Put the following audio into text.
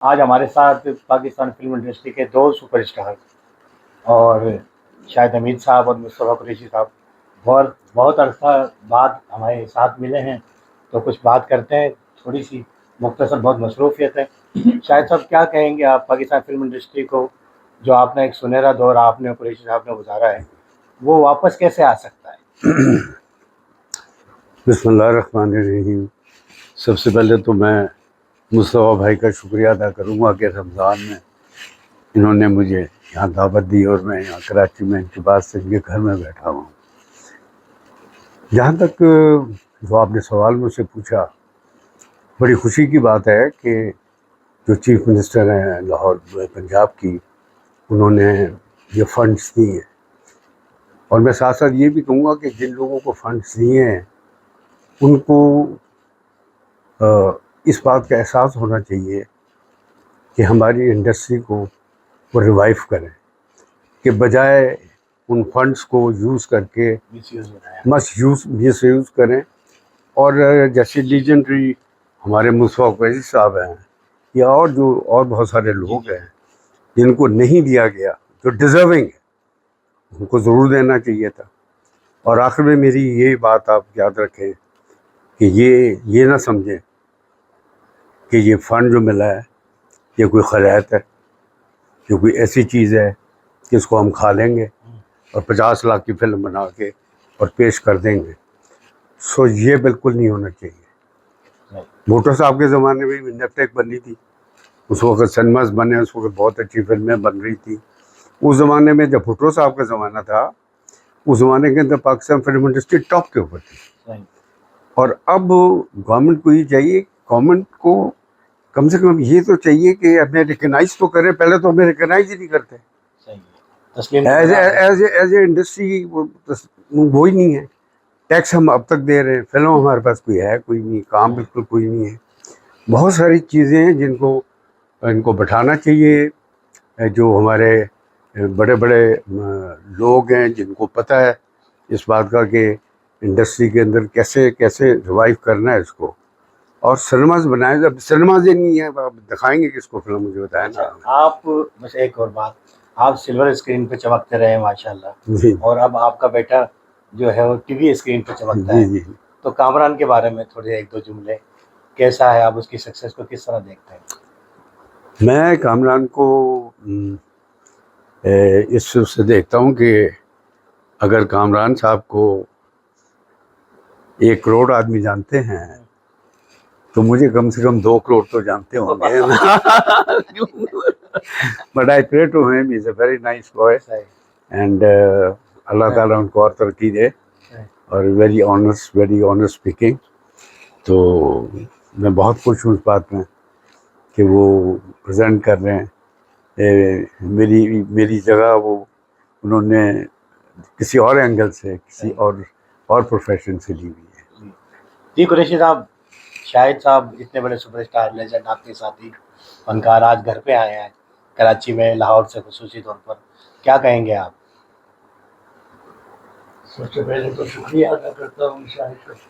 آج ہمارے ساتھ پاکستان فلم انڈسٹری کے دو سپر اسٹار اور شاہد حمید صاحب اور مصطفیٰ قریشی صاحب بہت عرصہ بعد ہمارے ساتھ ملے ہیں، تو کچھ بات کرتے ہیں، تھوڑی سی مختصر، بہت مصروفیت ہے۔ شاہد صاحب کیا کہیں گے آپ پاکستان فلم انڈسٹری کو، جو آپ نے ایک سنہرا دور آپ نے اور قریشی صاحب نے گزارا ہے، وہ واپس کیسے آ سکتا ہے؟ بسم اللہ الرحمن الرحیم۔ سب سے پہلے تو میں مصطفیٰ بھائی کا شکریہ ادا کروں گا کہ رمضان میں انہوں نے مجھے یہاں دعوت دی اور میں یہاں کراچی میں ان کے بعد سے ان کے گھر میں بیٹھا ہوں۔ جہاں تک جو آپ نے سوال مجھ سے پوچھا، بڑی خوشی کی بات ہے کہ جو چیف منسٹر ہیں لاہور پنجاب کی، انہوں نے یہ فنڈس دیے ہیں، اور میں ساتھ ساتھ یہ بھی کہوں گا کہ جن لوگوں کو فنڈس دیے ہیں ان کو اس بات کا احساس ہونا چاہیے کہ ہماری انڈسٹری کو وہ ریوائیو کریں، کہ بجائے ان فنڈس کو یوز کر کے مس یوز کریں۔ اور جیسے لیجنڈری ہمارے مصطفیٰ قریشی صاحب ہیں، یا اور بہت سارے لوگ ہیں جن کو نہیں دیا گیا، جو ڈیزرونگ ہے، ان کو ضرور دینا چاہیے تھا۔ اور آخر میں میری یہ بات آپ یاد رکھیں کہ یہ نہ سمجھیں کہ یہ فنڈ جو ملا ہے یہ کوئی خیرات ہے، یہ کوئی ایسی چیز ہے کہ اس کو ہم کھا لیں گے اور 50 لاکھ کی فلم بنا کے اور پیش کر دیں گے۔ سو یہ بالکل نہیں ہونا چاہیے۔ بھٹو صاحب کے زمانے میں بھی نیپٹیک بنی تھی، اس وقت سنیماز بنے، اس وقت بہت اچھی فلمیں بن رہی تھی۔ اس زمانے میں جب بھٹو صاحب کا زمانہ تھا، اس زمانے کے اندر پاکستان فلم انڈسٹری ٹاپ کے اوپر تھی۔ اور اب گورنمنٹ کو یہ چاہیے، گورنمنٹ کو کم سے کم یہ تو چاہیے کہ ہمیں ریکگنائز تو کریں، پہلے تو ہمیں ریکگنائز ہی نہیں کرتے ایز اے انڈسٹری، وہی نہیں ہے۔ ٹیکس ہم اب تک دے رہے ہیں، فلم ہمارے پاس کوئی ہے کوئی نہیں، کام بالکل کوئی نہیں ہے۔ بہت ساری چیزیں ہیں جن کو ان کو بٹھانا چاہیے، جو ہمارے بڑے بڑے لوگ ہیں جن کو پتہ ہے اس بات کا کہ انڈسٹری کے اندر کیسے ریوائیو کرنا ہے اس کو، اور سنیماز بنائے۔ جب سنیماز ہی نہیں ہے، آپ دکھائیں گے کس کو فلم؟ مجھے بتائیں نا۔ آپ بس ایک اور بات، آپ سلور اسکرین پہ چمکتے رہے ماشاءاللہ، جی، اور اب آپ کا بیٹا جو ہے وہ ٹی وی اسکرین پہ چمکتا ہے، جی۔ تو کامران کے بارے میں تھوڑے ایک دو جملے، کیسا ہے، آپ اس کی سکسیس کو کس طرح دیکھتے ہیں؟ میں کامران کو اس سے دیکھتا ہوں کہ اگر کامران صاحب کو 1 کروڑ آدمی جانتے ہیں تو مجھے کم سے کم 2 کروڑ تو جانتے ہوں گے۔ But I pray to him, is a very nice boy, and اللہ تعالیٰ ان کو اور ترقی دے، اور ویری آنر اسپیکنگ۔ تو میں بہت خوش ہوں اس بات میں کہ وہ پریزنٹ کر رہے ہیں۔ میری جگہ وہ انہوں نے کسی اور اینگل سے، کسی اور پروفیشن سے لی ہوئی ہے۔ جی قریشی صاحب، شاہد صاحب اتنے بڑے سپر اسٹار لیجنڈ، آپ کے ساتھی فنکار آج گھر پہ آئے ہیں کراچی میں، لاہور سے خصوصی طور پر، کیا کہیں گے آپ؟ سب سے پہلے تو شکریہ ادا کرتا ہوں شاہد کا،